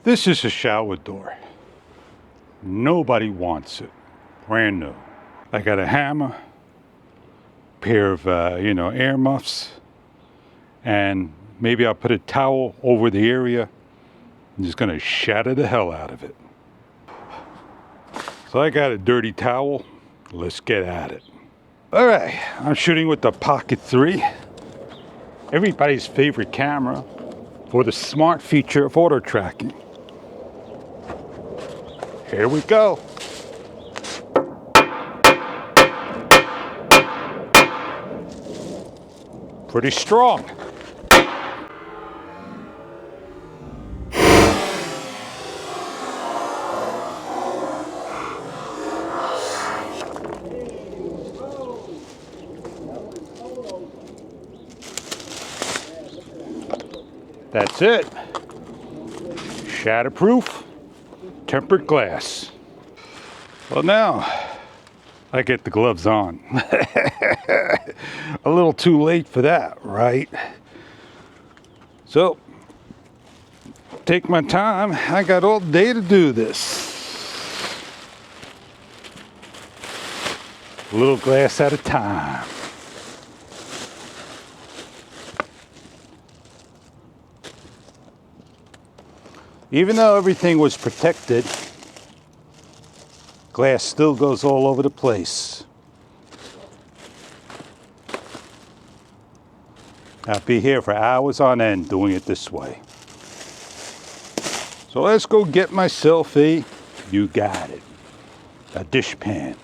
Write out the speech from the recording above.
This is a shower door. Nobody wants it. Brand new. I got a hammer, pair of air muffs, and maybe I'll put a towel over the area. I'm just gonna shatter the hell out of it. So I got a dirty towel. Let's get at it. All right, I'm shooting with the Pocket 3. Everybody's favorite camera for the smart feature of auto tracking. Here we go. Pretty strong. That's it. Shatterproof, tempered glass. Well, now I get the gloves on. A little too late for that, right? So, take my time. I got all day to do this. A little glass at a time. Even though everything was protected, glass still goes all over the place. I'll be here for hours on end doing it this way. So let's go get myself you got it, a dish pan.